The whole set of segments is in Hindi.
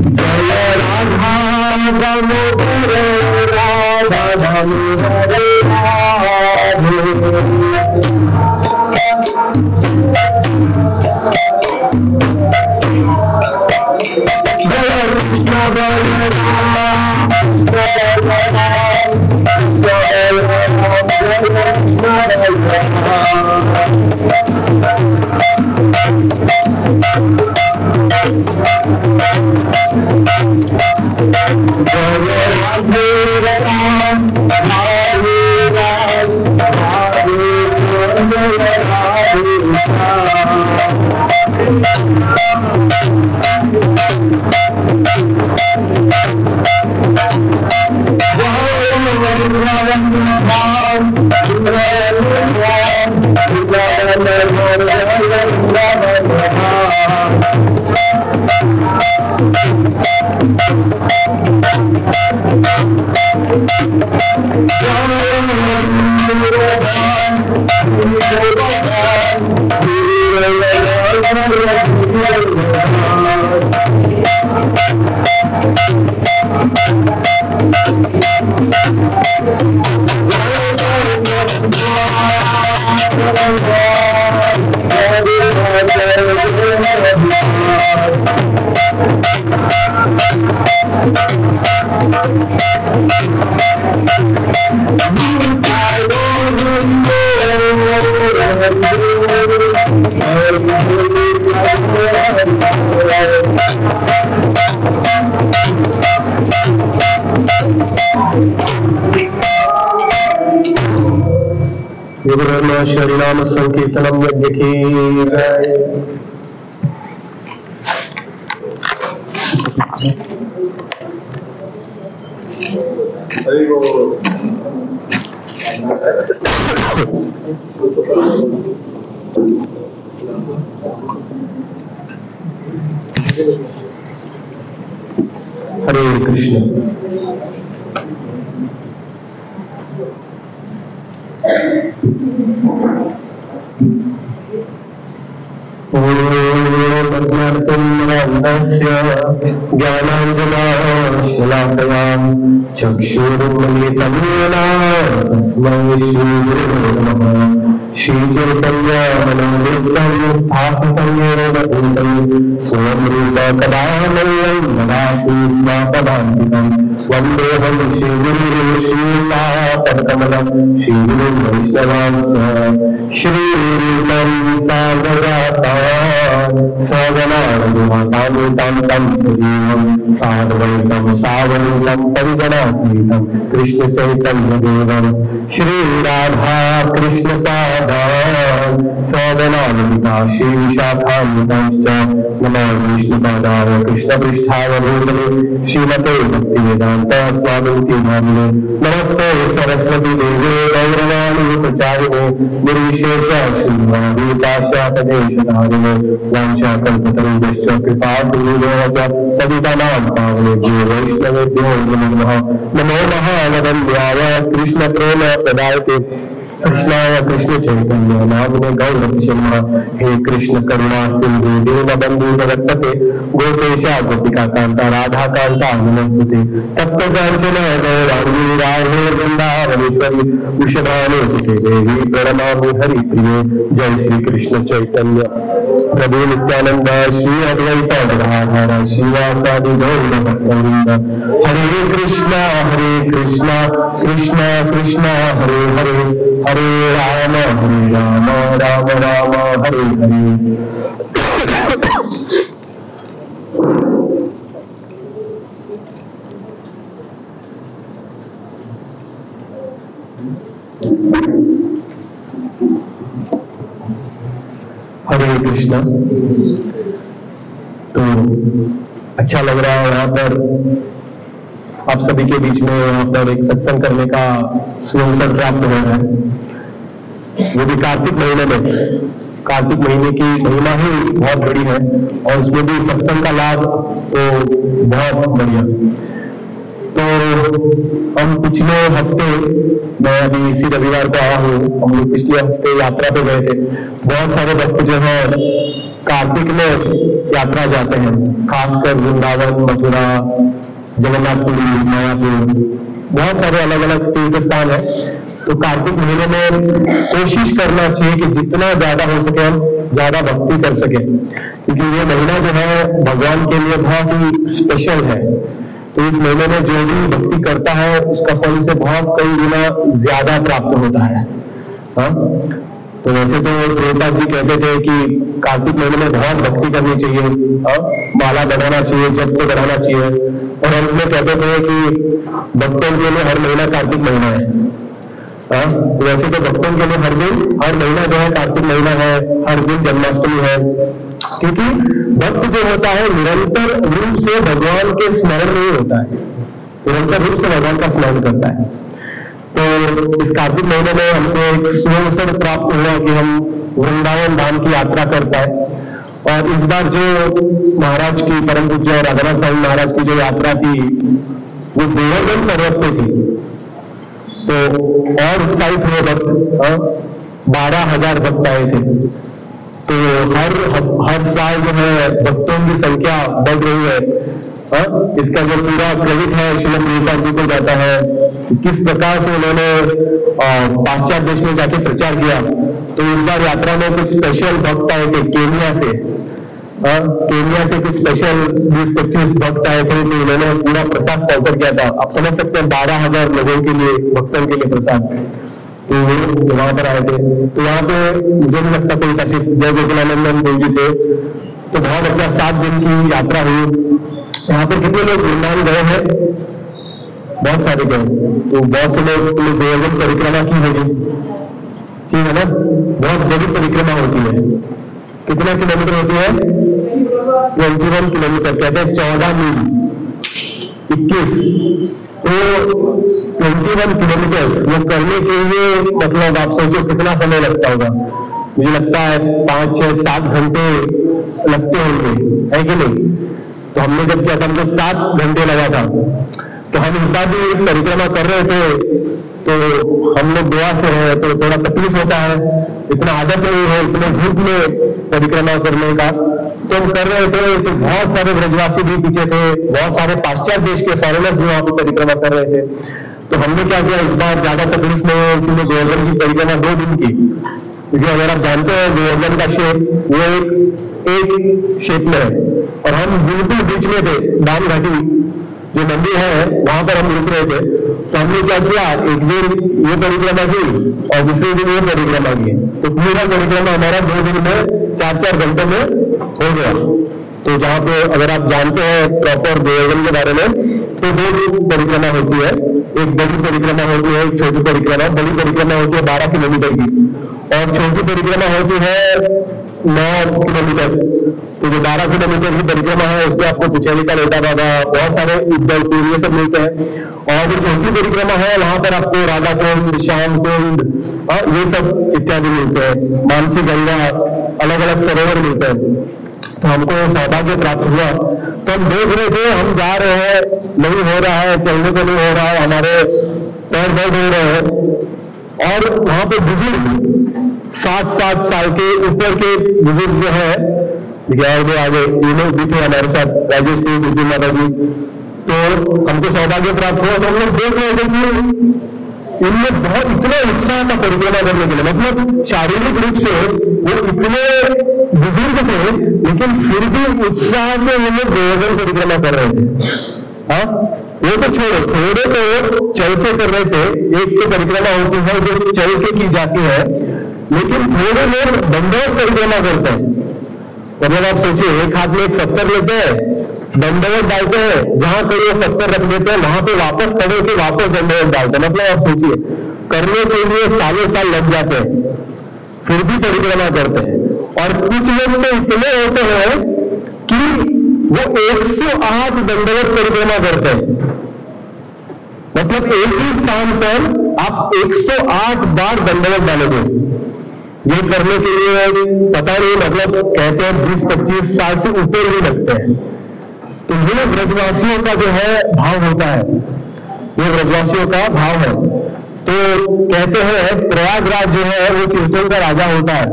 जय राधा दामोदर राधा दामोदर राधे। जय कृष्ण बलराम जय बलराम जय राम जय हरिनाम संकीर्तनम यज्ञ की जय। हरे कृष्ण। ज्ञानाञ्जनशलाकया चक्षुरुन्मीलितं येन तस्मै श्रीगुरुवे नमः। श्रीचैतन्यमनोभीष्टं स्थापितं येन भूतं स्वयं रूप कदा मह्यं ददाति स्वापदान्तिकम्। वन्देऽहं श्रीगुरुं श्रीयुतापदकमलं श्रीगुरुं वैष्णवांश्च श्रीरूपं साग्रजातं सगणानुगुणतानुतं सजीवं साद्वैतं सावधूतं परिजनासहितं कृष्णचैतन्यदेवं श्रीराधा कृष्णपादान् सगणानुगुणा श्रीविशाखान्वितांश्च नमो विष्णुपादाय कृष्णपृष्ठाय भूतले श्रीमते भक्तिवेदान्त स्वामिनिति नामिने नमस्ते सरस्वती देवे गौरवाणी प्रचारिणे निर्विशेष शून्यवादीताशापदेशधारिणे वाञ्छाकल्पतरुभ्यश्च कृपा सिन्धुभ्यश्च पतितानां पावनेभ्यो वैष्णवेभ्यो नमः। नमो महावदन्याय कृष्णप्रेम प्रदायते कृष्णाय कृष्ण चैतन्य नामिने गौरवक्षेमः। हे कृष्ण करुणा सिंधु दीनबन्धु जगत्पते गोपेशा गोपिका कांता राधा कांता नमस्तुते। तप्त कांचन गौरांगी राधे वृंदावनेश्वरी उषधानुसुते देवी प्रणमामि हरि प्रिये। जय श्री कृष्ण चैतन्य प्रभु नित्यानंद श्री अद्वैत गदाधर श्रीवासादि गौर भक्तवृंद। हरे कृष्णा कृष्ण कृष्ण हरे हरे हरे राम राम राम हरे हरे। हरे कृष्ण। तो अच्छा लग रहा है यहाँ पर आप सभी के बीच में यहाँ पर एक सत्संग करने का सुअवसर प्राप्त हो रहा है, वो भी कार्तिक महीने में। कार्तिक महीने की महिमा ही बहुत बड़ी है और उसमें भी सत्संग का लाभ तो बहुत बढ़िया। तो हम पिछले हफ्ते, मैं अभी इसी रविवार को आया हूँ, हम लोग पिछले हफ्ते यात्रा पे गए थे। बहुत सारे भक्त जो है कार्तिक में यात्रा जाते हैं, खासकर वृंदावन, मथुरा, जगन्नाथपुरी, मायापुर, बहुत सारे अलग अलग तीर्थ स्थान है। तो कार्तिक महीने में कोशिश करना चाहिए कि जितना ज्यादा हो सके हम ज्यादा भक्ति कर सके, क्योंकि ये महीना जो है भगवान के लिए बहुत ही स्पेशल है। तो इस महीने में जो भी भक्ति करता है उसका फल से बहुत कई गुना ज्यादा प्राप्त होता है। हाँ, तो वैसे तो प्रभुपाद जी कहते थे कि कार्तिक महीने में बहुत भक्ति करनी चाहिए, माला बढ़ाना चाहिए, जप को बढ़ाना चाहिए, और अंत में कहते थे कि भक्तों के लिए हर महीना कार्तिक महीना है। तो वैसे तो भक्तों के लिए हर महीना जो है कार्तिक महीना है, हर दिन जन्माष्टमी है, क्योंकि भक्त जो होता है निरंतर रूप से भगवान के स्मरण में ही होता है, निरंतर रूप से भगवान का स्मरण करता है। तो इस कार्तिक महीने में हमको एक सुअवसर प्राप्त हुआ कि हम वृंदावन धाम की यात्रा कर पाए। और इस बार जो महाराज की, परम पूज्य राधानाथ स्वामी महाराज की जो यात्रा थी वो गोवर्धन पर्वत पे थी। तो और उत्साहित हुए भक्त, 12,000 भक्त आए थे। तो हर साल जो है भक्तों की संख्या बढ़ रही है। इसका जो पूरा क्रेडिट है श्रील प्रभुपाद जी को जाता है, किस प्रकार से उन्होंने पाश्चात्य देश में जाके प्रचार किया। तो इस बार यात्रा में कुछ स्पेशल भक्त आए थे केन्या से, कुछ स्पेशल 20-25 भक्त आए थे। तो उन्होंने पूरा प्रसाद स्पॉन्सर किया था। आप समझ सकते हैं 12,000 लोगों के लिए, भक्तों के लिए प्रसाद। तो वो वहां पर आए थे। तो यहाँ पे मुझे नहीं लगता कोई काशी जय गोकुलानंदन देव जी थे। तो बहुत अच्छा 7 दिन की यात्रा हुई। यहाँ पे कितने लोग वृंदावन गए हैं? बहुत सारे गए। तो बहुत से लोग गोवर्धन परिक्रमा की होगी, ठीक है ना? बहुत बड़ी परिक्रमा होती है। कितना किलोमीटर होती है? 21 किलोमीटर, कहते हैं 14 मील 21। तो 21 किलोमीटर वो करने के लिए मतलब आप सोचो कितना समय लगता होगा। मुझे लगता है 5, 6, 7 घंटे लगते होंगे, है कि नहीं? तो हमने जब किया था हमको 7 घंटे लगा था। तो हम इस बार भी परिक्रमा कर रहे थे। तो हम लोग गोवा से हैं तो थोड़ा तकलीफ होता है, इतना आदत नहीं है इतने धूप में परिक्रमा करने का। तो हम कर रहे थे। तो बहुत सारे ब्रजवासी भी पीछे थे, बहुत सारे पाश्चात्य देश के फॉरेनर्स भी वहां पर परिक्रमा कर रहे थे। तो हमने क्या किया, इस बार ज्यादा तकलीफ नहीं है, इसलिए गोवर्धन की परिक्रमा 2 दिन की। क्योंकि अगर आप जानते हैं गोवर्धन का शेप वो एक शेप में है, और हम बिल्कुल बीच में थे। दाम घाटी जो मंदिर है वहां पर हम रुक रहे थे। तो हमने क्या किया, एक दिन ये परिक्रमा की और दूसरे दिन ये परिक्रमा की। तो पूरा परिक्रमा हमारा 2 दिन में 4-4 घंटे में हो गया। तो जहाँ पे अगर आप जानते हैं प्रॉपर गोवर्धन के बारे में, तो 2 परिक्रमा होती है। एक बड़ी परिक्रमा होती है, एक छोटी परिक्रमा। बड़ी परिक्रमा होती है 12 किलोमीटर की, और छोटी परिक्रमा होती है 9 किलोमीटर। तो जो 12 किलोमीटर की परिक्रमा है उसमें आपको पुचेली का लोटा बाबा, बहुत सारे उद्दलपुर ये सब मिलते हैं। और जो छोटी परिक्रमा है वहां पर आपको राधा कुंड, श्याम कुंड, ये सब इत्यादि मिलते हैं। मानसी गंगा, अलग अलग सरोवर मिलते हैं। तो हमको सौभाग्य प्राप्त हुआ। तो हम देख रहे थे, हम जा रहे हैं, नहीं हो रहा है, चलने को नहीं हो रहा है, हमारे पैर दर्द हो रहे हैं। और वहां पे बुजुर्ग 7-7 साल के ऊपर के बुजुर्ग जो है, आगे ये लोग भी थे हमारे साथ, राजेश जी, गुरु माता जी। तो हमको सौभाग्य प्राप्त हुआ। तो हम लोग देख रहे थे कि इनमें बहुत इतना उत्साह था परिक्रमा करने के लिए। मतलब शारीरिक रूप से वो इतने बुजुर्ग थे, लेकिन फिर भी उत्साह से वो लोग गोवर्धन परिक्रमा कर रहे थे। हाँ, वो तो छोड़ो, थोड़े तो चल के कर रहे थे। एक तो परिक्रमा होती है जो चल के की जाती है, लेकिन थोड़े लोग दंडवत परिक्रमा करते हैं। मतलब आप सोचिए, एक हाथ में एक पत्थर लेते हैं, दंडवत डालते हैं, जहां कोई वो पत्थर रख देते हैं वहां पे वापस खड़े होकर वापस दंडवत डालते हैं। मतलब आप सोचिए, करने के लिए सालों साल लग जाते हैं, फिर भी परिक्रमा करते हैं। और कुछ लोग तो इतने होते हैं कि वो 108 दंडवत परिक्रमा करते हैं। मतलब एक ही स्थान पर आप 108 बार दंडवत डालोगे। ये करने के लिए पता नहीं, मतलब कहते हैं 20-25 साल से ऊपर ही लगते हैं। तो ये ब्रजवासियों का जो है भाव होता है, ये ब्रजवासियों का भाव है। तो कहते हैं प्रयागराज जो है वो तीर्थों का राजा होता है।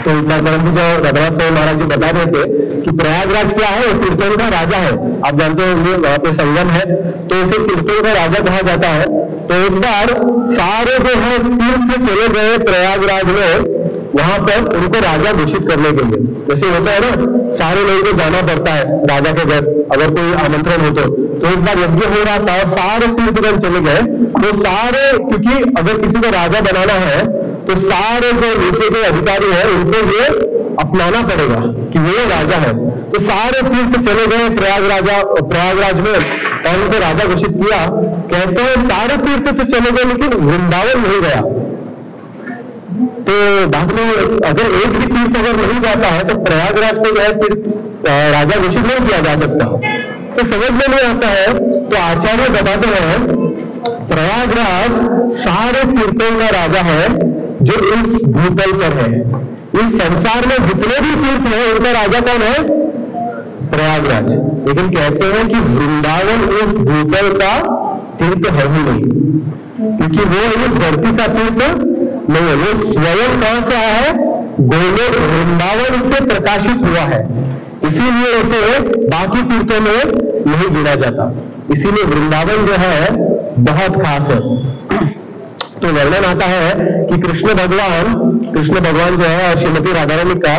तो इतना परंतु जो रघुनाथ स्वामी महाराज जी बता रहे थे कि प्रयागराज क्या है, तीर्थों का राजा है। आप जानते होंगे वहां पे संगम है, तो इसे तीर्थों का राजा कहा जाता है। तो एक बार सारे जो है तीर्थ चले गए प्रयागराज में, वहां पर उनको राजा घोषित करने के लिए। जैसे होता है ना, सारे लोगों को जाना पड़ता है राजा के घर अगर कोई आमंत्रण हो तो एक बार यज्ञ हो रहा था और सारे तीर्थगण चले गए। तो सारे, क्योंकि अगर किसी को राजा बनाना है तो सारे जो नीचे के अधिकारी है उनको ये अपनाना पड़ेगा कि वो राजा है। तो सारे तीर्थ चले गए प्रयागराज में और उनको राजा घोषित किया। कहते हैं सारे तीर्थ तो चले गए लेकिन वृंदावन नहीं गया। तो बाद में अगर एक भी तीर्थ अगर नहीं जाता है तो प्रयागराज को जो है तीर्थ राजा घोषित नहीं किया जा सकता। तो समझ में नहीं आता है। तो आचार्य बताते हैं प्रयागराज सारे तीर्थों का राजा है जो इस भूतल पर है। इस संसार में जितने भी तीर्थ हैं उनका राजा कौन है? प्रयागराज। लेकिन कहते हैं कि वृंदावन इस भूतल का तीर्थ है ही नहीं, क्योंकि वो इस धरती का तीर्थ नहीं है। वो स्वयं कहां से आया है? गोलोक वृंदावन से प्रकाशित हुआ है, इसीलिए इसे बाकी तीर्थों में नहीं गिना जाता। इसीलिए वृंदावन जो है बहुत खास है। तो वर्णन आता है कि कृष्ण भगवान जो है और श्रीमती राधा रानी का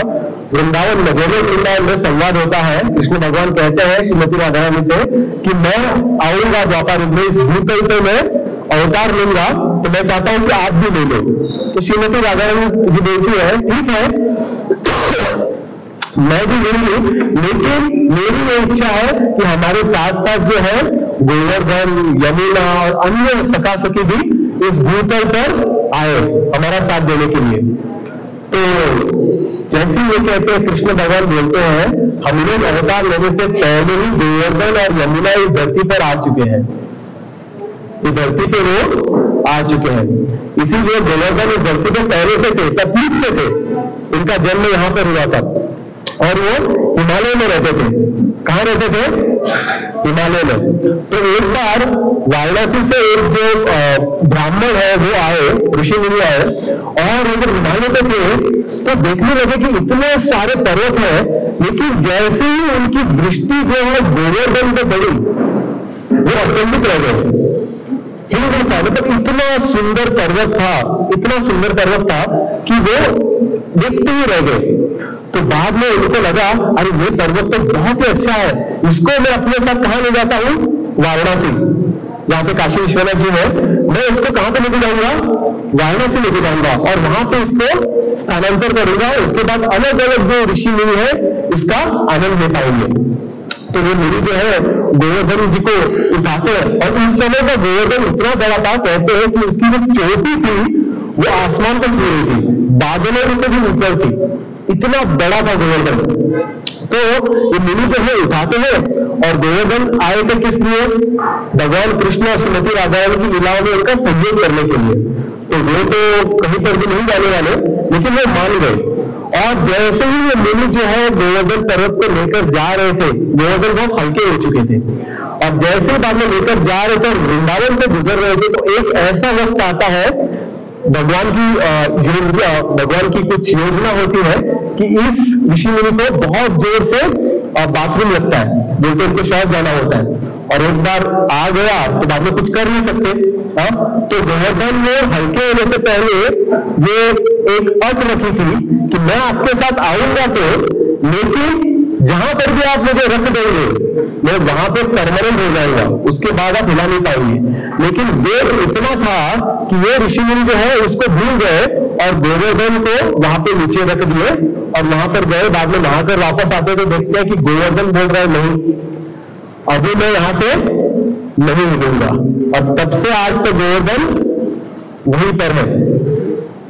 वृंदावन में, वृंदावन में संवाद होता है। कृष्ण भगवान कहते हैं श्रीमती राधा रानी से कि मैं आऊंगा द्वापर युग में, इस भूतल पे मैं अवतार लूंगा, तो मैं चाहता हूं कि आप भी ले लो। तो श्रीमती राधा रानी जी बोलती है ठीक है मैं भी लूंगी, लेकिन मेरी ये इच्छा है कि हमारे साथ साथ जो है गोवर्धन, यमुना और अन्य सखा सखी भी इस भूतल पर आए हमारा साथ देने के लिए। तो जैसे ये कहते हैं कृष्ण भगवान बोलते हैं हम लोग अवतार लेने से पहले ही गोवर्धन और यमुना इस धरती पर आ चुके हैं, इस धरती पे वो आ चुके हैं। इसीलिए गोवर्धन इस धरती पे पहले से थे, सतयुग से थे, इनका जन्म यहाँ पर हुआ था और वो हिमालय में रहते थे। कहाँ रहते थे? हिमालय में। तो एक बार वाराणसी से एक जो ब्राह्मण है वो आए, ऋषि मुनि आए, और अगर हिमालय पे थे तो देखने लगे कि इतने सारे पर्वत हैं, लेकिन जैसे ही उनकी दृष्टि जो है गोवर्धन पे पड़ी वो अचंभित रह गए। मतलब इतना सुंदर पर्वत था, इतना सुंदर पर्वत था कि वो देखते ही रह गए। तो बाद में उनको लगा अरे ये पर्वत तो बहुत ही अच्छा है, इसको मैं अपने साथ कहां ले जाता हूं? वाराणसी, जहां पे काशी विश्वनाथ जी है, मैं इसको कहां पे लेके जाऊंगा? वाराणसी लेके जाऊंगा और वहां पे इसको स्थानांतर करूंगा। उसके बाद अलग अलग जो ऋषि मुनि है इसका आनंद ले पाएंगे। तो ये मुनि जो है गोवर्धन जी को उठाते हैं और उस समय का गोवर्धन इतना बड़ा था, कहते हैं कि उसकी जो चोटी थी वो आसमान पर छू रही थी, बादलों से भी ऊपर थी, इतना बड़ा था गोवर्धन। तो ये मुनि जो है उठाते हैं और गोवर्धन आए थे किस लिए? भगवान कृष्ण और श्रीमती राधा रानी की लीलाओं में उनका सहयोग करने के लिए। तो वो तो कहीं पर भी नहीं जाने वाले, लेकिन वो मान गए। और जैसे ही ये मुनि जो है गोवर्धन पर्वत को लेकर जा रहे थे, गोवर्धन बहुत हल्के हो चुके थे, और जैसे ही बाद में लेकर जा रहे थे और वृंदावन से गुजर रहे थे, तो एक ऐसा वक्त आता है भगवान की कुछ योजना होती है कि इस ऋषि मुनि को बहुत जोर से बाथरूम लगता है, बोलते उनको शौच जाना होता है, और एक बार आ गया तो बाद में कुछ कर नहीं सकते। तो गोवर्धन ने हल्के होने से पहले ये एक अट रखी थी कि मैं आपके साथ आऊंगा तो, लेकिन जहां पर भी आप मुझे रख देंगे मैं वहां पे परमानेंट हो जाऊंगा, उसके बाद आप हिला नहीं पाएंगे। लेकिन वेग इतना था कि ये ऋषि मुनि जो है उसको भूल गए और गोवर्धन को वहां पे नीचे रख दिए और वहां पर गए। बाद में नहाकर वापस आते तो देखते हैं कि गोवर्धन बोल रहा है नहीं, अभी मैं यहां से नहीं हिलूंगा। और तब से आज तो गोवर्धन वहीं पर है,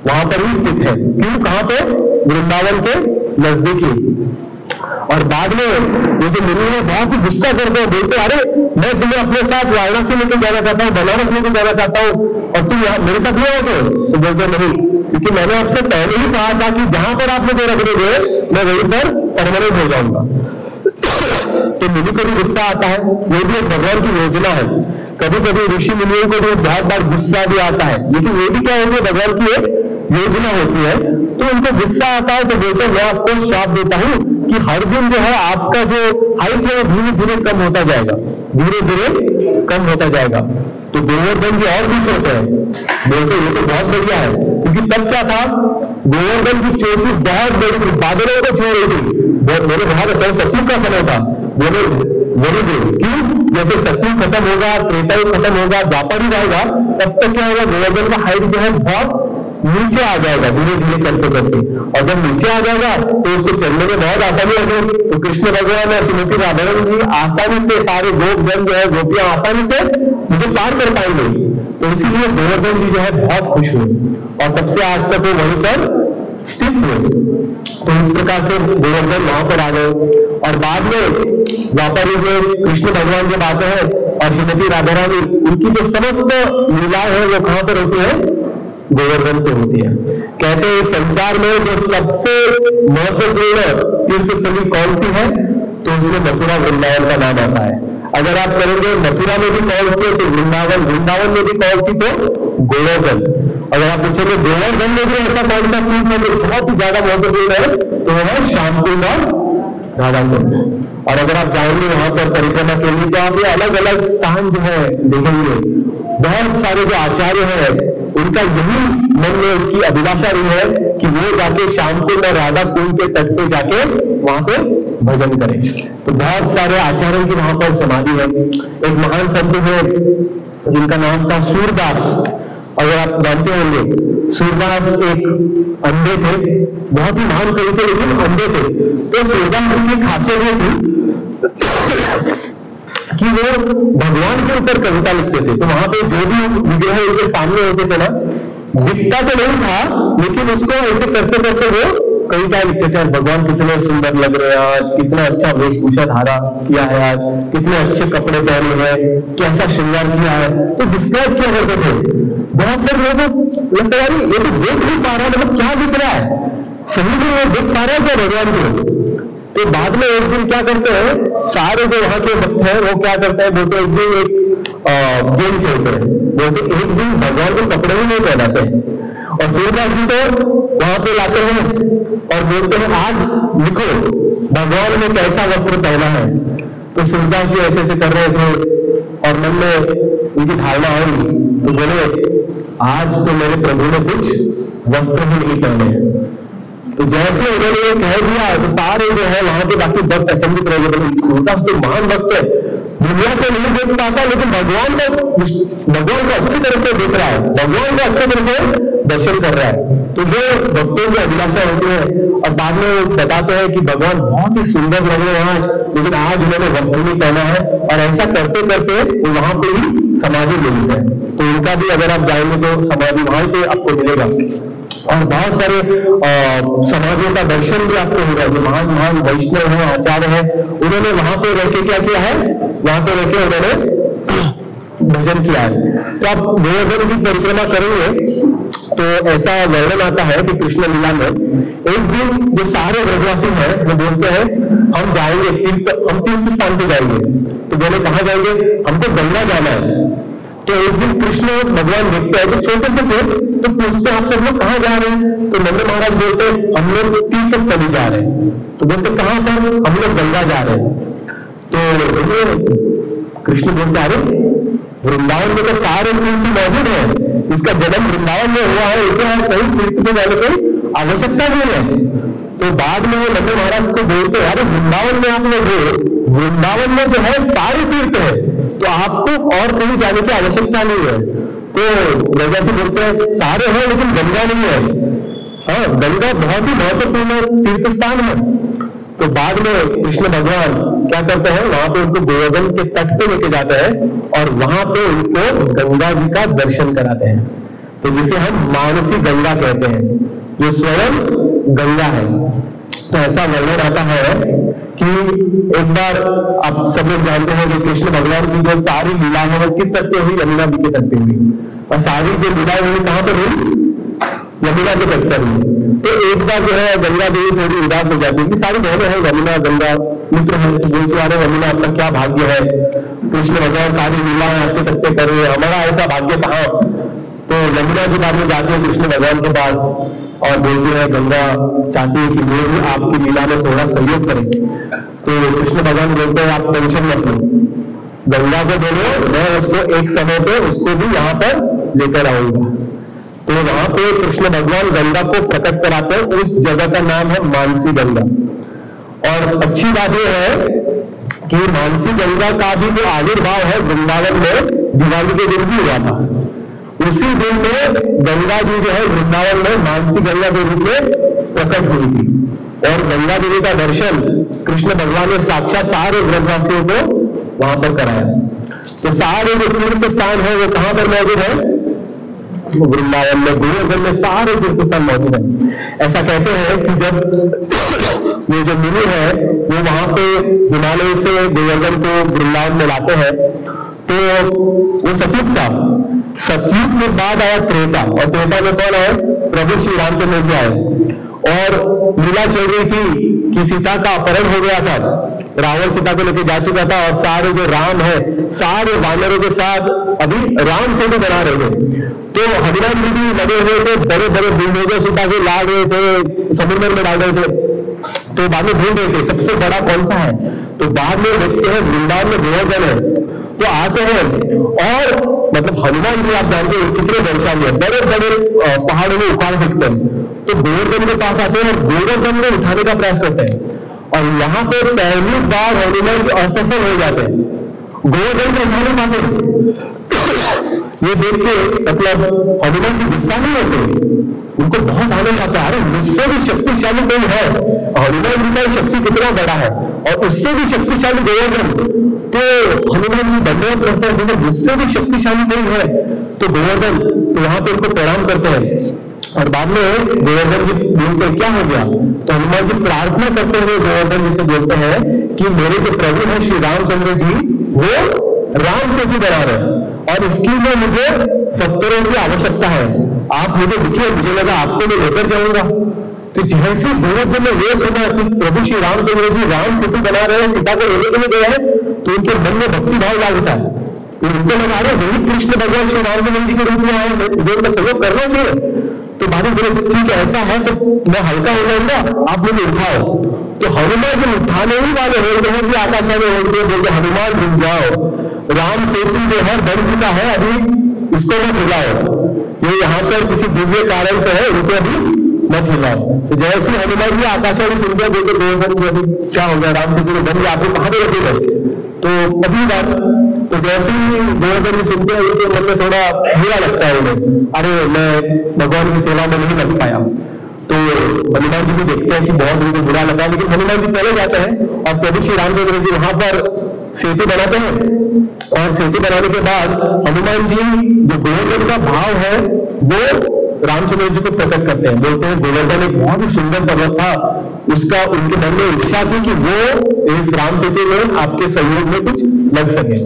वहां पर ही स्थित है। क्यों? कहां पे? वृंदावन के नजदीकी। और बाद में ये जो मुनि है बहुत ही गुस्सा करते हैं, बोलते अरे मैं तुम्हें अपने साथ वाराणसी लेकर जाना चाहता हूँ, बनारस लेकर जाना चाहता हूँ, और तुम मेरे साथ नहीं आओगे? तो बोलते नहीं, क्योंकि मैंने आपसे पहले ही कहा था कि जहां पर आप मुझे रख दोगे मैं वहीं पर परमानेंट हो जाऊंगा। तो मुनि को भी गुस्सा आता है, ये भी एक भगवान की योजना है। कभी कभी ऋषि मुनियों को भी बहुत बार गुस्सा भी आता है, लेकिन ये भी क्या होती है? भगवान की एक योजना होती है। तो उनको गुस्सा आता है, तो बोलते हैं मैं आपको श्राप देता हूं कि हर दिन जो है आपका जो हाइट है धीरे धीरे कम होता जाएगा, धीरे धीरे कम होता जाएगा। तो गोवर्धन जी और खुश होते हैं, बोलते ये तो बहुत बढ़िया है, क्योंकि तब क्या था, गोवर्धन की चोटी बहुत बड़ी थी, बादलों को छू रही थी। मेरे बहुत अच्छा सत्युग का समय था, बोले वेरी गुड। क्यों? जैसे सत्युग खत्म होगा, त्रेता युग खत्म होगा, द्वापर युग आएगा, तब तक क्या होगा, गोवर्धन का हाइट जो है बहुत नीचे आ जाएगा धीरे धीरे करते करते, और जब नीचे आ जाएगा तो उसको चलने में बहुत आसानी होगी। तो कृष्ण भगवान और श्रीमती राधारमण जी आसानी से सारे गोपगण जो है, गोपियां आसानी से मुझे पार कर पाएंगे। तो इसीलिए गोवर्धन जी जो है बहुत खुश हुए, और तब से आज तक वो वहीं पर स्थित हुए। तो इस प्रकार से गोवर्धन वहां पर आ गए, और बाद में द्वापर युग में कृष्ण भगवान जब आते हैं और श्रीमती राधारानी, उनकी जो समस्त लीलाएं हैं वो कहां पर होती है, गोवर्धन पे होती है। कहते हैं संसार में जो सबसे महत्वपूर्ण तीर्थस्थली कौन सी है, तो उसमें मथुरा वृंदावन का नाम आता है। अगर आप करेंगे मथुरा में भी कौन सी है, तो वृंदावन, वृंदावन में भी कौन सी, तो गोवर्धन। अगर आप पूछेंगे गोवर्धन में भी ऐसा कौन सा तीर्थ है जो बहुत ही ज्यादा महत्वपूर्ण है, तो वो है श्यामकुंड और राधाकुंड। और अगर आप जाएंगे वहां पर परिक्रमा के लिए, तो आप ये अलग अलग स्थान जो है देखेंगे। बहुत सारे जो आचार्य हैं उनका यही मन में उनकी अभिलाषा रही है कि वो जाके श्यामकुंड और राधा कुंड के तट पे जाके वहां पे भजन करें। तो बहुत सारे आचार्यों की वहां पर समाधि है। एक महान संत है जिनका नाम था सूरदास, अगर आप जानते होंगे, सूरदास एक अंधे थे, बहुत ही महान कवि थे लेकिन अंधे थे। तो सूरदास की खासियत ये थी कि वो भगवान के ऊपर कविता लिखते थे। तो वहां पे जो भी विग्रह उनके सामने होते थे ना, दिखता तो नहीं था, लेकिन उसको ऐसे करते करते वो कविताएं लिखते थे। भगवान कितने सुंदर लग रहे हैं आज, कितना अच्छा वेशभूषा धारा किया है आज, कितने अच्छे कपड़े पहने हैं, कैसा श्रृंगार किया है, तो डिस्क्राइब किया करते थे। बहुत सारे लोग लगता है ये तो देख नहीं पा रहा, मतलब क्या दिख रहा है, सही में वो देख पा रहा है क्या भगवान को। तो बाद में एक दिन क्या करते हैं, सारे जो वहां के भक्त हैं वो क्या करते हैं, बोलते एक दिन एक गेम खेलते हैं, बोलते एक दिन भगवान को कपड़े ही नहीं पहनाते हैं, और सूरदास जी को वहां पे लाते हैं और बोलते हैं आज लिखो भगवान ने कैसा वस्त्र पहना है। तो सूरदास जी ऐसे ऐसे कर रहे थे, और मन में उनकी धारणा आई, तो बोले आज तो मेरे प्रभु ने कुछ वस्त्र ही नहीं पहने हैं। तो जैसे उन्होंने कह दिया तो सारे जो है वहां के बाकी भक्त अचंभित रह गए। सूरदास तो महान भक्त है, दुनिया को नहीं देख पाता, लेकिन भगवान को अच्छी तरह से देख रहा है, भगवान को अच्छी तरह से दर्शन कर रहा है। तो जो भक्तों की अभिलाषा होती है, और बाद में बताते हैं कि भगवान बहुत ही सुंदर लग रहे हैं आज, लेकिन आज उन्होंने वस्त्र नहीं पहना है, और ऐसा करते करते वो वहां पे ही समाधि ले लेते हैं। तो उनका भी अगर आप जाएंगे तो समाधि वहां पे आपको मिलेगा, और बहुत सारे समाधियों का दर्शन भी आपको होगा। जो महान महान वैष्णव हैं, आचार्य हैं, उन्होंने वहां पे रह के क्या किया है, वहां पे रह के उन्होंने भजन किया है। तो आप गोवर्धन की परिक्रमा करेंगे तो ऐसा वर्णन आता है कि कृष्ण लीला में एक दिन जो सारे ब्रजवासी हैं वो बोलते हैं हम जाएंगे हम तीर्थ स्थान पे जाएंगे। तो बोले कहाँ जाएंगे, हमको गंगा जाना है। तो एक दिन कृष्ण भगवान देखते हैं, जो छोटे से थे, तो पूछते आप सब लोग कहाँ जा रहे हैं। तो नंद महाराज बोलते हम लोग तीर्थ स्थली जा रहे हैं। तो बोलते कहाँ पर, हम लोग गंगा जा रहे हैं। तो कृष्ण बोलते अरे वृंदावन में तो सारे तीर्थ मौजूद है, इसका जन्म वृंदावन में हुआ है, इसे हम कहीं तीर्थ में जाने की आवश्यकता नहीं है। तो बाद में वो नंद महाराज को बोलते अरे वृंदावन में आप लोग, वृंदावन में जो है सारे तीर्थ है, तो आपको और कहीं जाने की आवश्यकता नहीं है। तो वजह से बोलते हैं सारे हैं लेकिन गंगा नहीं है। हाँ, गंगा बहुत ही महत्वपूर्ण तीर्थ स्थान है। तो बाद में कृष्ण भगवान क्या करते हैं, वहां पे उनको गोवर्धन के तट पे लेके जाते हैं और वहां पे उनको गंगा जी का दर्शन कराते हैं। तो जिसे हम मानसी गंगा कहते हैं, जो स्वयं गंगा है। तो ऐसा वर्णन आता है कि एक बार आप सब लोग जानते हैं कि कृष्ण भगवान की जो सारी लीला है वो किस तट पे हुई, यमुना जी के तट पे हुई। और सारी जो लीला हुई कहां पर हुई, यमुना के तट पर हुई। तो एक बार जो है गंगा देवी थोड़ी उदास हो जाती है कि सारी बहनें हैं, यमुना गंगा मित्र है, तो बोलते आ रहे यमुना आपका क्या भाग्य है, कृष्ण भगवान सारी लीलाएं आपके तट पे कर रहे हैं, हमारा ऐसा भाग्य कहाँ। तो यमुना जी बाद में जाते हैं कृष्ण भगवान के पास और बोलते हैं गंगा चाहती है कि वो भी आपकी लीला में थोड़ा सहयोग करें। तो कृष्ण भगवान बोलते हैं आप टेंशन मत लो, गंगा को बोलो मैं उसको एक समय पे उसको भी यहाँ पर लेकर आऊंगा। तो वहां पे कृष्ण भगवान गंगा को प्रकट कराते हैं। उस जगह का नाम है मानसी गंगा। और अच्छी बात यह है कि मानसी गंगा का भी जो आविर्भाव है वृंदावन में दिवाली के दिन भी हुआ था। उसी दिन में गंगा जी जो है वृंदावन में मानसी गंगा के रूप में प्रकट हुई थी। और गंगा देवी का दर्शन कृष्ण भगवान ने साक्षात सारे ब्रजवासियों को वहां पर कराया। तो सारे जो तीर्थ स्थान है वो कहां पर मौजूद है? वृंदावन में, गोवर्धन में सारे तीर्थ स्थान मौजूद है। ऐसा कहते हैं कि जब ये जो मुनि है वो वहां पे हिमालय से गोवर्धन को वृंदावन में लाते हैं तो वो सतयुग था। सतयुग के बाद आया त्रेता, और त्रेता में कौन आए? प्रभु श्री रामचंद्र जी आए। और लीला चल रही थी कि सीता का अपहरण हो गया था, रावण सीता को लेकर जा चुका था और सारे जो राम है सारे वानरों के साथ अभी राम सेतु बना रहे थे। तो हनुमान जी भी लगे हुए थे, बड़े बड़े बुलडोजर सीता को ला रहे थे, समुद्र में डाल रहे थे। तो बाद में ढूंढ रहे थे सबसे बड़ा कौन सा है। तो बाद में देखते हैं वृंदावन में गोवर्धन है। तो आते हैं और मतलब हनुमान जी आप जानते हैं कितने बलशाली है, बड़े बड़े पहाड़ों में उखाड़ फेंकते हैं। तो गोवर्धन के पास आते हैं और गोवर्धन में उठाने का प्रयास करते हैं और यहाँ पे पहली बार हनुमान जी असफल हो जाते हैं, गोवर्धन को उठाने पाते। ये देख के मतलब हनुमान जी गुस्सा नहीं होते, उनको बहुत आनंद आता है। अरे मुझसे भी शक्तिशाली कोई है, हनुमान जी का शक्ति कितना बड़ा है और उससे भी शक्तिशाली गोवर्धन। तो हनुमान जी धन्यवाद करते हैं, क्योंकि मुझसे भी शक्तिशाली कोई है तो गोवर्धन। तो वहां पे उनको प्रणाम करते हैं और बाद में गोवर्धन जी बोलते क्या हो गया? तो हनुमान जी प्रार्थना करते हुए गोवर्धन जी से बोलते हैं कि मेरे जो प्रभु है श्री रामचंद्र जी वो राम सेतु बना रहे हैं और इसकी में मुझे पत्थरों की आवश्यकता है, आप मुझे दिखिए, मुझे लगा आपको मैं लेकर जाऊंगा। तो जैसे गोवर्धन ने ये सुना कि प्रभु श्री रामचंद्र जी राम सेतु बना रहे हैं, सीता को लेने के लिए गए हैं, तो उनके मन में भक्ति भाव जागता है। तो उनको लगा रहे वही कृष्ण भगवान श्री रामचंद्र जी के रूप में आए, मुझे उनका सहयोग करना चाहिए। तो बाद में ठीक है ऐसा है तो मैं हल्का हो जाऊंगा, आप मुझे उठाओ। तो हनुमान जी उठाने ही वाले हो रहे हैं, आकाश में बोलते हनुमान रुक जाओ, राम सेतु जो है बन चुका है, अभी इसको मत हिलाओ, ये यहाँ पर किसी दिव्य कारण से है, उनको अभी मत हिलाओ। तो जैसे हनुमान जी आकाशवाणी सुनते बोलते गोवर्धन जी अभी क्या हो गया, राम सेतु बन गया, आपको कहाँ पे रखे गए? तो अभी बात तो जैसे ही गोवर्धन जी सुनते हैं उनके मन में थोड़ा बुरा लगता है उन्हें, अरे मैं भगवान की सेवा में नहीं लग पाया। तो हनुमान जी भी देखते हैं कि बहुत उनको बुरा लगा, लेकिन हनुमान जी चले जाते हैं और प्रभु श्री रामचंद्र जी वहां पर सेतु बनाते हैं। और सेतु बनाने के बाद हनुमान जी जो गोवर्धन का भाव है वो रामचंद्र जी को प्रकट करते हैं, बोलते हैं गोवर्धन एक बहुत ही सुंदर पर्वत था, उसका उनके मन में इच्छा थी कि वो इस राम सेतु में आपके सहयोग में कुछ लग सके।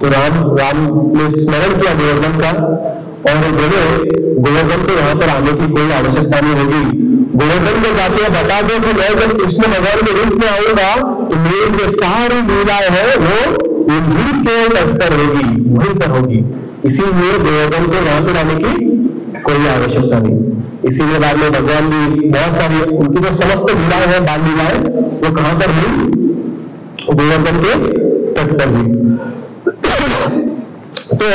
तो राम ने स्मरण किया गोवर्धन का और बोले गोवर्धन को यहाँ पर आने की कोई आवश्यकता नहीं होगी। गोवर्धन को जाते हैं बता दो कि मैं जब कृष्ण भगवान के रूप में आऊंगा तो मेरी जो सारी लीलाएं है वो उन्हीं के तट पर होगी, वहीं पर होगी। इसीलिए गोवर्धन को वहां पर आने की कोई आवश्यकता नहीं। इसीलिए बाद में भगवान जी बहुत सारी उनकी जो समस्त लीलाएं हैं बाल लीलाएं वो कहां पर हुई? गोवर्धन के तट पर हुई। तो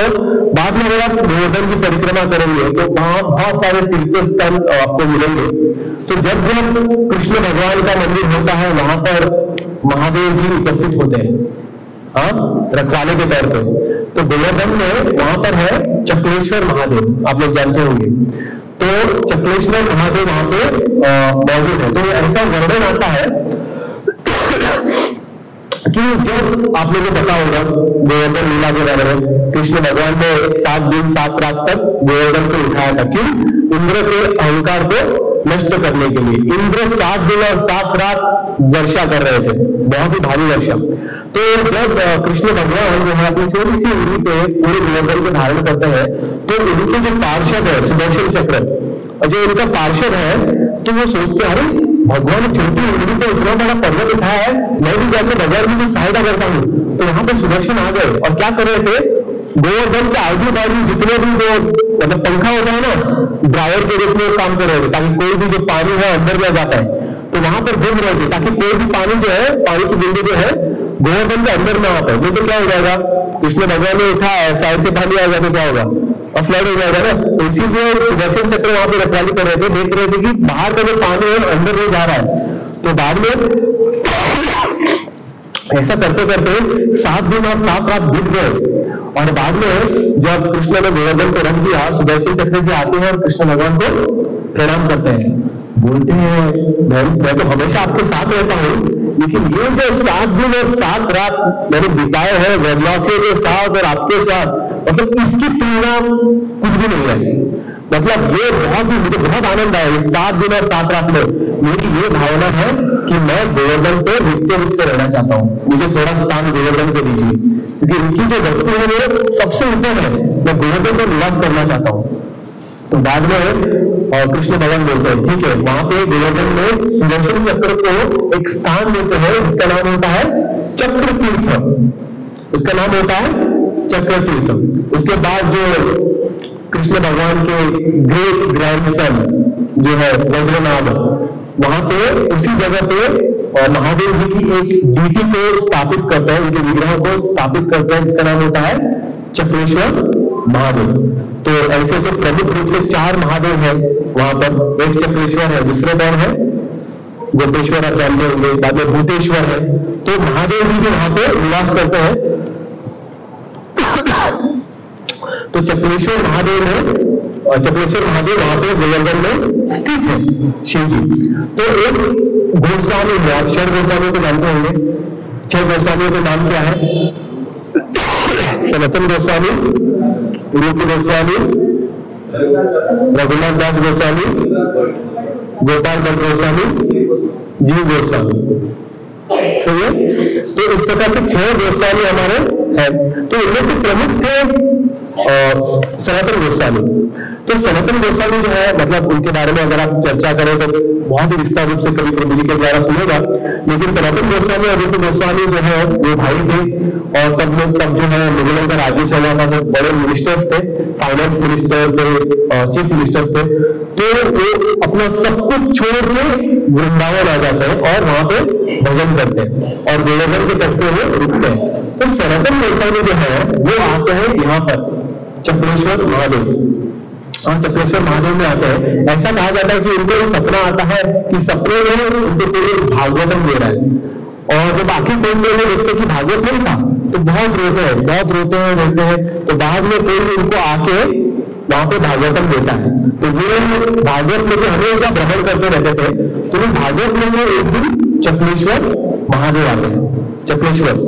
बाद में अगर आप गोवर्धन की परिक्रमा करेंगे तो वहां बहुत सारे तीर्थ स्थल आपको मिलेंगे। तो जब जब कृष्ण भगवान का मंदिर होता है वहां पर महादेव जी उपस्थित होते हैं, हाँ, रखवाले के तौर पर। तो गोवर्धन में वहां पर है चक्रेश्वर महादेव, आप लोग जानते होंगे। तो चक्रेश्वर महादेव वहां पे मौजूद है। तो ऐसा वर्णन आता है कि जब आप लोगों को पता होगा गोवर्धन लीला के बारे में, कृष्ण भगवान ने 7 दिन 7 रात तक गोवर्धन को उठाया था। क्यों? इंद्र के अहंकार को नष्ट करने के लिए। इंद्र 7 दिन और 7 रात वर्षा कर रहे थे, बहुत ही भारी वर्षा। तो जब कृष्ण भगवान यहाँ अपनी छोटी सी उंगली पे पूरे गोवर्धन को धारण करते हैं तो उनके जो पार्षद है सुदर्शन चक्र, जो उनका पार्षद है, तो वो सोचते अरे भगवान छोटी उंगली पे इतना बड़ा पर्वत उठाया है, मैं भी जाकर भगवान की सहायता करता हूँ। तो यहाँ पे सुदर्शन आ गए और क्या कर रहे थे, गोवर्धन के आजू बाजू जितने भी जो मतलब पंखा होता है ना, ड्रायर के रूप में काम कर रहे थे, ताकि कोई भी जो पानी है अंदर न जाता है, तो वहां पर घूम रहे थे ताकि कोई भी पानी जो है, पानी की बिंदु जो है गोवर्धन के अंदर ना आता है। नहीं तो क्या हो जाएगा, कृष्ण भगवान ने उठा है, साइड से पानी आ जाए तो क्या होगा, और फ्लड हो जाएगा ना। तो इसीलिए सुदर्शन चक्र वहां पर रखवाली कर रहे थे, देख रहे थे कि बाहर का जो पानी है अंदर नहीं जा रहा है। तो बाद में ऐसा करते करते 7 दिन और 7 रात बीत गए, और बाद में जब कृष्ण ने गोवर्धन को रख दिया, सुदर्शन चक्र जी आते हैं और कृष्ण भगवान को प्रणाम करते हैं, बोलते हैं मैं तो हमेशा आपके साथ रहता हूँ, लेकिन ये जो 7 दिन और 7 रात मैंने बिताए हैं ब्रजवासियों के साथ और आपके साथ, मतलब इसकी तुलना कुछ भी नहीं है। मतलब ये मुझे बहुत आनंद आया इस 7 दिन और 7 रात में। मेरी ये भावना है कि मैं गोवर्धन पे नित्य रूप से रहना चाहता हूँ, मुझे थोड़ा स्थान गोवर्धन को दीजिए, क्योंकि उनकी जो भक्ति है वो सबसे ऊपर है, मैं गोवर्धन पर निवास करना चाहता हूँ। तो बाद में कृष्ण भगवान बोलते हैं ठीक है, वहां पे गोवर्धन में सुदर्शन चक्र को एक स्थान देते हैं, इसका नाम होता है चक्र तीर्थ, उसका नाम होता है चक्र तीर्थ। उसके बाद जो कृष्ण भगवान के ग्रेट ग्रैंडसन जो है वज्रनाभ, वहां पे उसी जगह पे महादेव जी की एक डीटी को स्थापित करते हैं, उनके विग्रह को स्थापित करते हैं, जिसका नाम होता है चक्रेश्वर महादेव। तो ऐसे तो प्रमुख रूप से 4 महादेव है वहां पर, एक चक्रेश्वर है, दूसरे कौन है, गोपेश्वर आप जानते होंगे, बाद में भूतेश्वर है। तो महादेव जी भी वहां पे निवास करते हैं। तो चक्रेश्वर महादेव है, चक्रेश्वर महादेव वहां पे गोवर्धन में स्थित है शिव जी। तो एक गोस्वामी है, आप 6 गोस्वामी को जानते होंगे, 6 गोस्वामियों के नाम क्या है, सनातन गोस्वामी, रूप गोस्वामी, रघुनाथ दास गोस्वामी, गोपाल भट्ट गोस्वामी, जीव गोस्वामी। तो इस प्रकार के 6 गोस्वामी हमारे हैं। तो इनमें से प्रमुख थे सनातन गोस्वामी। तो सनातन गोस्वामी जो है, मतलब उनके बारे में अगर आप चर्चा करें तो बहुत ही विस्तार रूप से कभी प्रभु जी के द्वारा सुनेगा, लेकिन सनातन गोस्वामी और रूप गोस्वामी जो है वो भाई थे, और तब जो है मुगलों का राज्य चला था, तो बड़े मिनिस्टर्स थे, फाइनेंस मिनिस्टर थे, चीफ मिनिस्टर्स थे। तो वो अपना सब कुछ छोड़ के वृंदावन आ जाते हैं और वहां पे भजन करते हैं और गोवर्धन के तट पे वो रुकते हैं। तो सनातन गोस्वामी जो है वो आते हैं यहाँ पर चक्रेश्वर महादेव, और चक्रेश्वर महादेव में आते हैं। ऐसा कहा जाता है कि उनको सपना आता है कि सपने में उनको कोई भागवतम दे रहा है, और जब बाकी कोई देखते कि भागवत नहीं था तो बहुत रोते हैं। तो बाद में कोई उनको आके वहां पे भागवतम देता है। तो वो भागवत में जो हमेशा भ्रमण करते रहते थे, तो वो भागवत में एक दिन चक्रेश्वर महादेव आते हैं, चक्रेश्वर।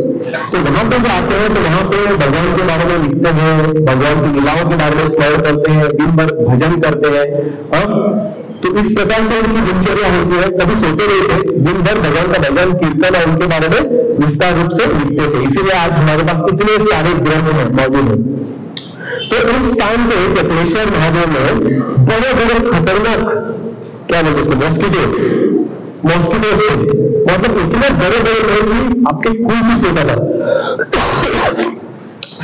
तो वहां पे जो आते हैं तो वहां पे भगवान के बारे में लिखते हैं, भगवान की लीलाओं के बारे में स्मरण करते हैं, दिन भर भजन करते हैं। तो इस प्रकार से उनकी दिनचर्या होती है, कभी सोते नहीं थे, दिन भर भगवान का भजन कीर्तन और उनके बारे में विस्तार रूप से लिखते थे। इसीलिए आज हमारे पास कितने सारे ग्रंथ हैं मौजूद है। तो इस स्थान पे चक्रेश्वर महादेव में बड़े बड़े खतरनाक, क्या बोलते उसको, मॉस्किटो थे, मतलब इतने बड़े बड़े थे कि आपके खून से सोता था।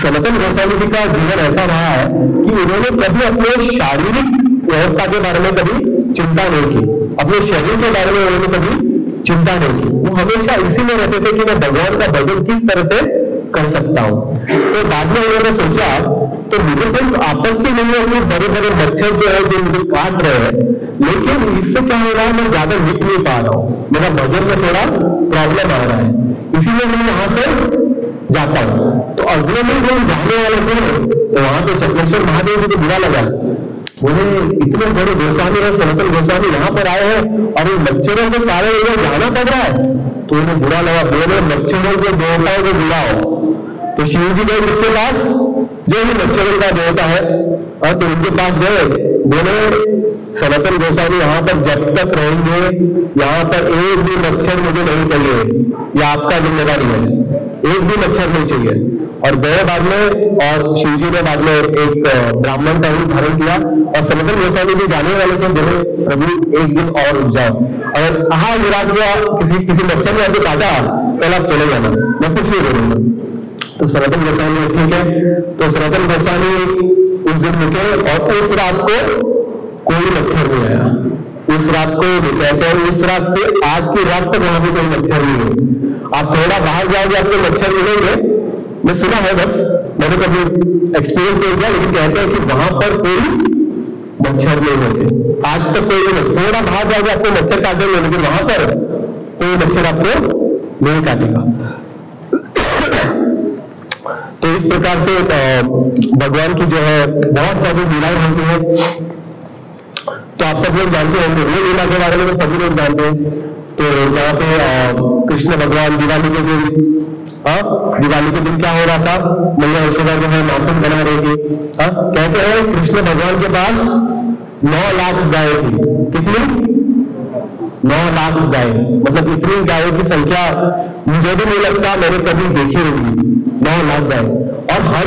सनातन गोस्वामी जी का जीवन ऐसा रहा है कि उन्होंने कभी अपने शारीरिक व्यवस्था के बारे में कभी चिंता नहीं की, अपने शरीर के बारे में उन्होंने कभी चिंता नहीं की। वो हमेशा इसी में रहते थे कि मैं भगवान का भजन किस तरह से कर सकता हूँ। तो बाद में उन्होंने सोचा, तो मुझे कोई आपत्ति नहीं है कि बड़े बड़े मच्छर जो है जो मुझे काट रहे हैं, लेकिन इससे क्या हो रहा है, मैं ज्यादा लिख नहीं पा रहा हूँ, मेरा भजन में थोड़ा प्रॉब्लम आ रहा है, इसीलिए मैं यहाँ से जाता हूँ। तो अगले में जो जाने वाले थे तो वहां पे चक्रेश्वर महादेव जी को बुरा लगा, बोले इतने बड़े गोस्वामी है, सनातन गोस्वामी यहाँ पर आए हैं और इन मच्छरों के कारण इन्हें जाना पड़ रहा है। तो उन्हें बुरा लगा, बोले मच्छरों के देवताओं को बुलाओ। तो शिव जी गए उसके पास, जो भी मच्छरों का देवता है, और तो उनके पास गए, बोले सनातन गोस्वामी यहाँ पर जब तक रहेंगे, यहाँ पर एक भी मच्छर मुझे नहीं चाहिए, यह आपका जिम्मेदारी है, एक भी मच्छर नहीं चाहिए। और गए बाद में, और शिव जी ने बाद में एक ब्राह्मण का रूप धारण किया, और सनातन गोस्वामी भी जाने वाले थे, बोले प्रभु एक दिन और रुक जाओ, अगर कहा विराट हुआ किसी मच्छर ने आपको काटा, पहले आप चले जाना, मैं कुछ नहीं करूंगा। तो सनातन गोस्वामी ठीक है। तो सनातन गोस्वामी उस दिन रुके और उस रात को कोई मच्छर नहीं आया। उस रात को कहते हैं उस रात से आज की रात तक वहां भी कोई मच्छर नहीं है। आप थोड़ा बाहर जाओगे आपको मच्छर मिलेंगे, मैं सुना है, बस मैंने कभी एक्सपीरियंस नहीं किया, लेकिन कहते हैं कि वहां पर कोई मच्छर नहीं होते आज तक, कोई नहीं। थोड़ा बाहर जाओगे आपको मच्छर काटेंगे, लेकिन वहां पर कोई मच्छर आपको नहीं काटेगा। तो इस प्रकार से भगवान की जो है बहुत सारी लीलाएं होती है। तो आप सब लोग जानते होंगे वो लीला के बारे में, तो सभी लोग जानते हैं। तो यहाँ पे कृष्ण भगवान दिवाली के दिन, दिवाली के दिन क्या हो रहा था, मैया यशोदा जो है माखन बना रही थी। कहते हैं कृष्ण भगवान के पास 9 लाख गाय थी। कितनी? 9 लाख गाय। मतलब इतनी गायों की संख्या मुझे भी नहीं लगता मैंने कभी देखी होगी, 9 लाख गाय। और हर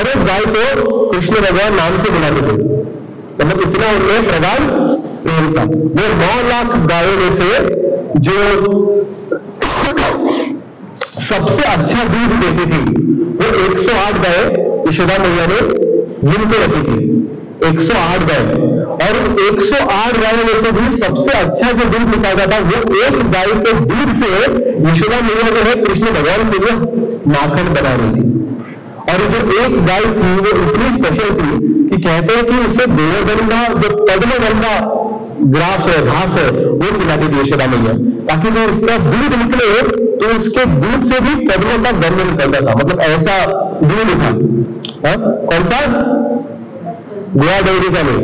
एक गाय को कृष्ण भगवान नाम से बुलाते थे, मतलब इतना उनमें प्रगाढ़ प्रेम था। वो 9 लाख गायों में से जो सबसे अच्छा दूध देती थी वो 108 गाय यशोदा मैया ने गिन के रखी थी। 108 गाय, और 108 गायों में से भी सबसे अच्छा जो दूध निकाला था वो एक गाय के दूध से यशोदा मैया जो है कृष्ण भगवान के लिए माखन बना रही थी। और जो एक गाय थी वो इतनी स्पेशल थी कि कहते हैं कि उसे देवगंधा, जो पद्मगंधा ग्रास है, घास है, वो खिलाती थी यशोदा मैया, ताकि जो उसका दूध निकले तो उसके दूध से भी पद्मों का गंध निकलता था। मतलब ऐसा दूध था। कौन सा? गोवा डेयरी का नहीं,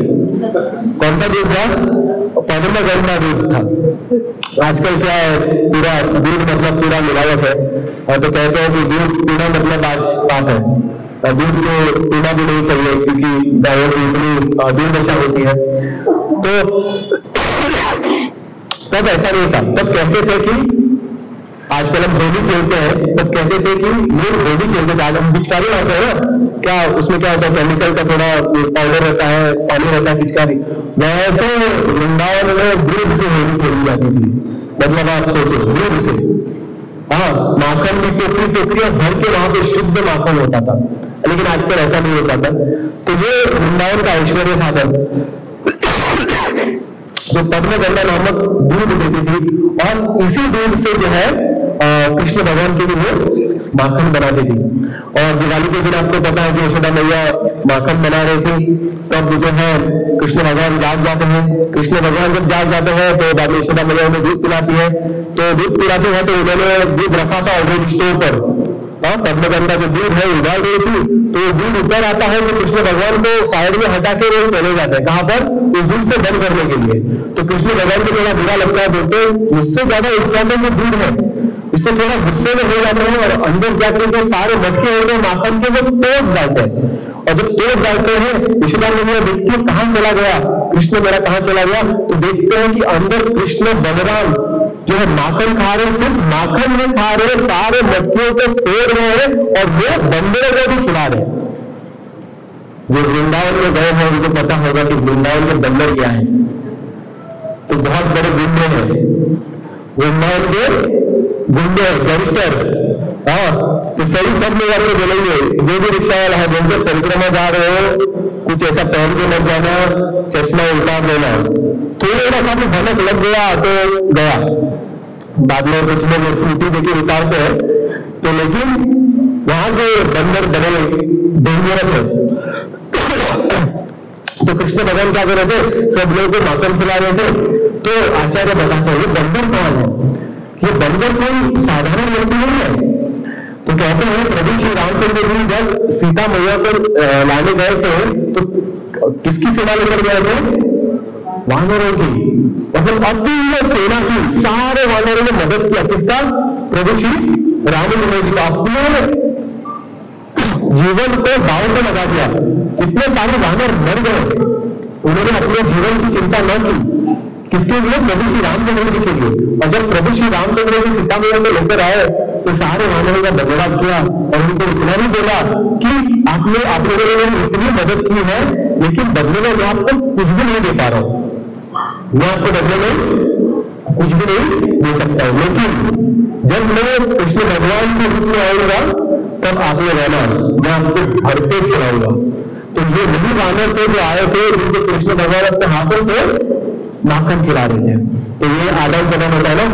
कौन सा दूध था? पद्मगंधा दूध था। आजकल क्या है, पूरा दूध मतलब पूरा मिलावट है, और तो कहते हैं कि दूध पीना मतलब आज पाप है। दूध को पीना भी नहीं चाहिए, क्योंकि गायों की इतनी दुर्दशा होती है। तो तब ऐसा नहीं था। तब कहते थे कि आजकल हम होली खेलते हैं, तब कहते थे कि ये होली खेलते थे। आज हम पिचकारी लाते हैं ना, क्या उसमें क्या होता है, केमिकल का थोड़ा पाउडर रहता है, पानी रहता है, पिचकारी। वैसे वृंदावन में दूध से होली खेली जाती थी। मतलब आप सोचो, दूध से, माखन की टोकरियां भर के वहां पे शुद्ध माखन होता था। लेकिन आजकल ऐसा नहीं होता था। तो ये वृंदावन का ऐश्वर्य था तब। जो पद्मगंधा नामक दूध देती थी, और इसी दूध से जो है कृष्ण भगवान के लिए माखन बनाती थी। और दिवाली के दिन आपको पता है कि यशोदा मैया माखन बना रही थी। तब जो है कृष्ण भगवान जाग जाते हैं। कृष्ण भगवान जब जाग जाते हैं तो बाद में यशोदा मैया उन्हें दूध पिलाती है। तो दूध पिलाते हैं तो उन्होंने दूध रखा था ऑलरेडी स्टोर पर। पद्मगंधा जो दूध है उबाल गई थी, तो दूध ऊपर आता है तो कृष्ण भगवान को साइड में हटा के वो चले जाते हैं। कहां पर? उस दूध को बंद करने के लिए। तो कृष्ण भगवान को थोड़ा बुरा लगता है, बोलते मुझसे ज्यादा इंपॉर्टेंट जो दूध है, इससे थोड़ा गुस्से में हो जाते हैं, और अंदर जाकर जो सारे मटके होते माखन के वो तोड़ डालते हैं। और जब तोड़ डालते हैं, यशोदा मैया देखती है कहां चला गया कृष्ण, मेरा कहां चला गया। तो देखते हैं कि अंदर कृष्ण बलराम जो है माखन खा रहे, सिर्फ माखन नहीं खा रहे, सारे मटकियों को तोड़ रहे हैं और वो बंदरों को भी खिला रहे हैं। जो वृंदावन में गए हैं उनको पता होगा कि वृंदावन के बंदर क्या है। तो बहुत बड़े गुंडे हैं वृंदावन के, गुंडे गैंगस्टर। तो सही सब लोग आपको बोलेंगे, जो भी रिक्शा वाला है, बोलते परिक्रमा जा रहे हो, कुछ ऐसा पहन के मत जाना, चश्मा उल्टा लेना। थोड़ा सा भी भनक लग गया तो गया। बाद में कुछ लोग स्कूटी देखिए उतारते हैं, तो लेकिन वहां के बंदर बड़े डेंजरस है। तो कृष्ण भगवान क्या कर रहे थे, सब लोगों को माखन खिला रहे थे। तो आचार्य बताते हैं ये बंदर कौन है? ये बंदर कोई साधारण व्यक्ति नहीं है। तो कहते हैं प्रभु श्री रामचंद्र जी जब सीता मैया को लाने गए थे तो किसकी सेवा लेकर गए थे? वानरों की। मतलब अतुल्य सेना की, सारे वानरों ने मदद किया। किसका? प्रभु श्री रामचंद्र जी का। अपने जीवन को दांव पे लगा दिया। कितने सारे वानर मर गए, उन्होंने अपने जीवन की चिंता न की। किसके लिए? प्रभु श्री रामचंद्र जी के लिए। और जब प्रभु श्री रामचंद्र जी सीता मैया को लेकर आए तो सारे वानरों का धन्यवाद किया और उनको इतना ही बोला कि आप लोगों ने इतनी मदद की है, लेकिन बदले में मैं आपको कुछ भी नहीं दे पा रहा हूं। मैं आपको बदले में कुछ भी नहीं दे सकता हूं, लेकिन जब मैं कृष्ण भगवान के रूप में आऊंगा तब आप लोग रहना, मैं आपको भरपेट खिलाऊंगा। तो ये वही वानर थे जो आए थे, जिनको कृष्ण भगवान अपने हाथों से माखन खिला रहे थे। तो ये आदान प्रदान होता है ना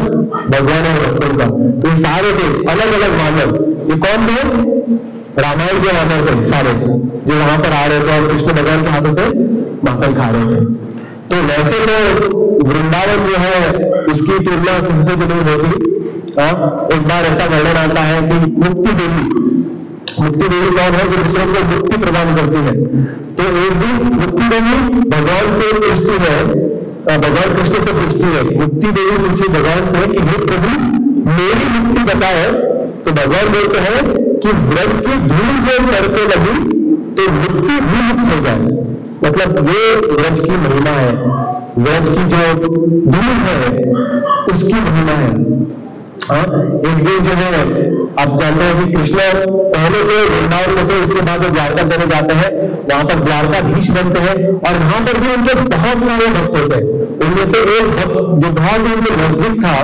भगवान और भक्तों का। तो ये सारे थे अलग अलग वानर। ये कौन थे? रामायण के वानर थे सारे, जो वहां पर आ रहे थे और कृष्ण भगवान के हाथों से माखन खा रहे थे। तो वैसे तो वृंदावन जो है उसकी तुलना किसी से नहीं होती। एक बार ऐसा वर्णन आता है कि मुक्ति देवी कौन है? जो दूसरों को मुक्ति प्रदान करती है। तो एक दिन मुक्ति देवी भगवान से पूछती है, भगवान कृष्ण से पूछती है, मुक्ति देवी पूछी भगवान से कि हे प्रभु मेरी मुक्ति बताए। तो भगवान बोलते हैं कि व्रत की धूल जो करके लगी तो मुक्ति भी मुक्त हो जाए। मतलब ये व्रज की महिमा है, व्रज की जो धूल है उसकी महिमा है। एक दिन जो है आप जानते हैं कि कृष्ण पहले तो वृंदावन में थे, उसके बाद वो द्वारका चले जाते हैं, वहां पर द्वारकाधीश बनते हैं और वहां पर भी उनके बहुत सारे भक्त होते हैं। उनमें से एक भक्त जो बहुत ही उनके नजदीक था,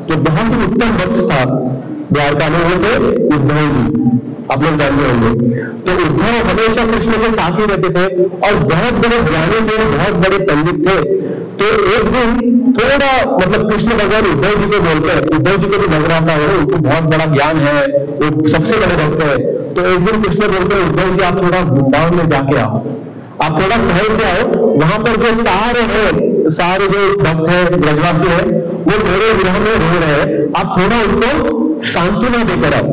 जो बहुत ही उत्तम भक्त था द्वारका में, वो थे उद्धव जी। आप लोग जानते होंगे। तो उद्धव हमेशा कृष्ण के साथ ही रहते थे और बहुत बड़े ज्ञानी थे, बहुत बड़े पंडित थे। तो एक दिन थोड़ा मतलब कृष्ण भगवान उद्धव जी को बोलते हैं, उद्धव जी को भी लग रहा था उनको बहुत बड़ा ज्ञान है, वो सबसे बड़े भक्त है। तो एक दिन कृष्ण बोलते हैं उद्धव जी आप थोड़ा वृंदावन में जाके आओ, आप थोड़ा टहल के आओ, वहां पर जो सारे जो भक्त है ब्रजवासी है वो मेरे विरह में रो रहे हैं, आप थोड़ा उनको सांत्वना देकर आओ।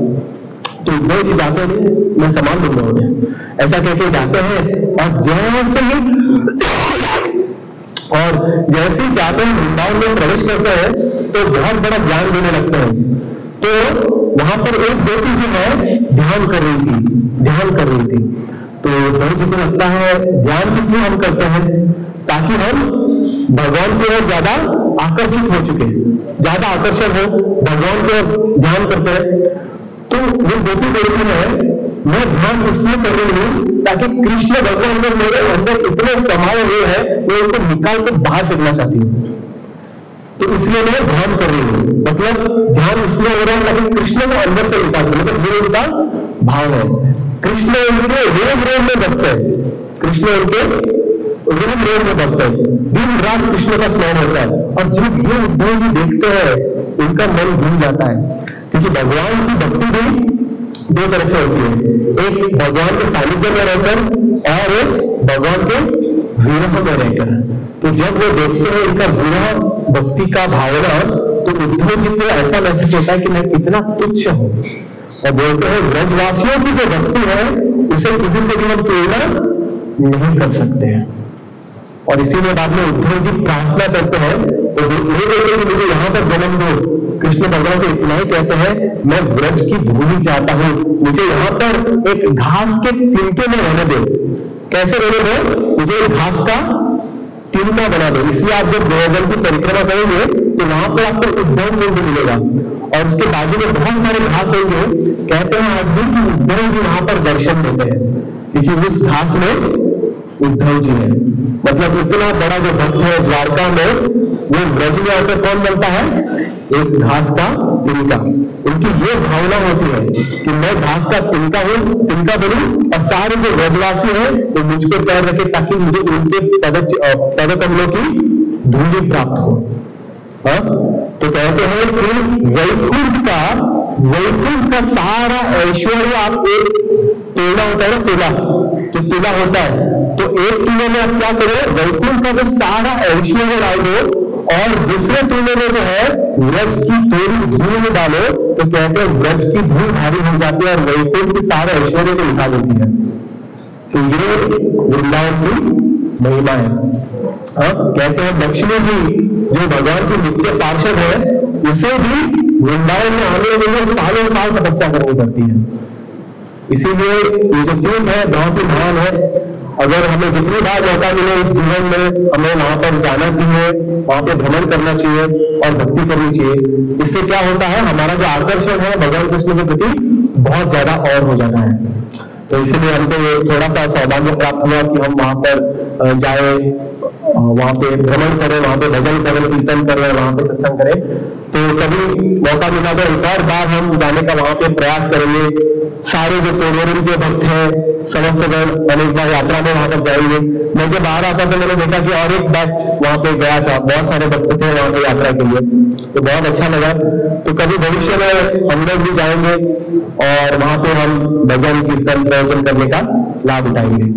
तो उद्धव जी जाते हैं, मैं सामान दूंगा उन्हें, ऐसा कहकर जाते हैं और जैसे ही जाते हैं वृंदावन में प्रवेश करते हैं तो बहुत बड़ा ज्ञान देने लगते हैं। तो वहां पर एक बेटी जो है ध्यान कर रही थी। तो उद्धव जी को लगता है ध्यान किस लिए हम करते हैं? ताकि हम भगवान की ओर ज्यादा आकर्षित हो चुके हैं, ज्यादा आकर्षण हो, भगवान की ओर ध्यान करते हैं। तो वो बेटी बोलती है मैं ध्यान इसलिए कर रही हूं ताकि कृष्ण भगवान में मेरे अंदर इतने समाये हुए हैं, मैं उनको निकाल कर बाहर फेंकना चाहती हूँ। तो इसलिए मैं ध्यान कर रही हूँ। मतलब ध्यान इसलिए हो रहा है ताकि कृष्ण को अंदर से निकाल, मतलब ये उनका भाव है। कृष्ण उनके रोम में बसते हैं, कृष्ण उनके रोम में बसते हैं, दिन रात कृष्ण का स्मरण होता है। और जब ये उद्धव जी देखते हैं उनका मन भूल जाता है, क्योंकि भगवान की भक्ति भी दो तरह से होती है, एक भगवान के सानिध्य में रहकर और एक भगवान के विरह में रहकर। तो जब वो देखते हैं इनका विरह भक्ति का भावना, तो उद्धव जी को ऐसा महसूस होता है कि मैं कितना तुच्छ हूं। और बोलते हैं ब्रजवासियों की जो भक्ति है उसे किसी से भी हम तुलना नहीं कर सकते हैं। और इसीलिए बाद में उद्धव जी प्रार्थना करते हैं, तो मुझे यहाँ पर जन्म दो। कृष्ण भगवान से इतना ही कहते हैं मैं ब्रज की भूमि चाहता हूं, मुझे यहाँ पर एक घास के तिनके में रहने दो। कैसे रहने दो? मुझे एक घास का तिनका बना दो। इसलिए आप जब गोवर्धन की परिक्रमा करेंगे तो वहां पर आपको उद्धव कुंड मिलेगा और उसके बाजू में बहुत सारे घास होंगे। कहते हैं आज भी कि उद्धव जी वहां पर दर्शन देते हैं, क्योंकि उस घास में उद्धव जी है। मतलब इतना बड़ा जो भक्त है द्वारका में, वो ब्रज में आकर कौन बनता है? एक घास का तिनका। उनकी ये भावना होती है कि मैं घास का तिनका बनूं और सारे जो ब्रजवासी है वो मुझ पर पैर रखे ताकि मुझे उनके पद कमलों की धूलि प्राप्त हो। तो कहते हैं कि वैकुंठ का सारा ऐश्वर्य आप एक तोला होता है ना, तुला होता है, तो एक तुले में आप क्या करो? वैकुंठ का जो सारा ऐश्वर्य डाल दो और दूसरे तुले में जो है व्रज की थोड़ी धूल डालो। तो कहते हैं व्रज की धूल भारी हो जाती है और वैकुंठ की सारा ऐश्वर्य को उठा देती है। तो ये वृंदावन की महिमा है। कहते हैं लक्ष्मी जी जो भगवान की नित्य पार्षद है, उसे भी वृंदावन में आने के लिए सालों साल तपस्या करनी पड़ती है। इसीलिए ये जो तीन है बहुत ही महान है। अगर हमें जितनी बार मौका मिले इस जीवन में, हमें वहां पर जाना चाहिए, वहां पर भ्रमण करना चाहिए और भक्ति करनी चाहिए। इससे क्या होता है? हमारा जो आकर्षण है भगवान कृष्ण के प्रति बहुत ज्यादा और हो जाता है। तो इसीलिए हमको ये थोड़ा सा सौभाग्य प्राप्त हुआ कि हम वहां पर जाए, वहां पे भ्रमण करें, वहां पे भजन करें, कीर्तन करें, वहां पे सत्संग करें। तो कभी मौका मिला तो एक और बार हम जाने का वहां पे प्रयास करेंगे। सारे जो पोलोरियम के भक्त हैं समस्त गण अनेक बार यात्रा में वहां तक जाएंगे। मैं जब बाहर आता तो मैंने देखा कि और एक बैच वहां पे गया था, बहुत सारे भक्त थे वहां पे यात्रा के लिए, तो बहुत अच्छा लगा। तो कभी भविष्य में हम लोग भी जाएंगे और वहां पे हम भजन कीर्तन प्रवचन करने का लाभ उठाएंगे।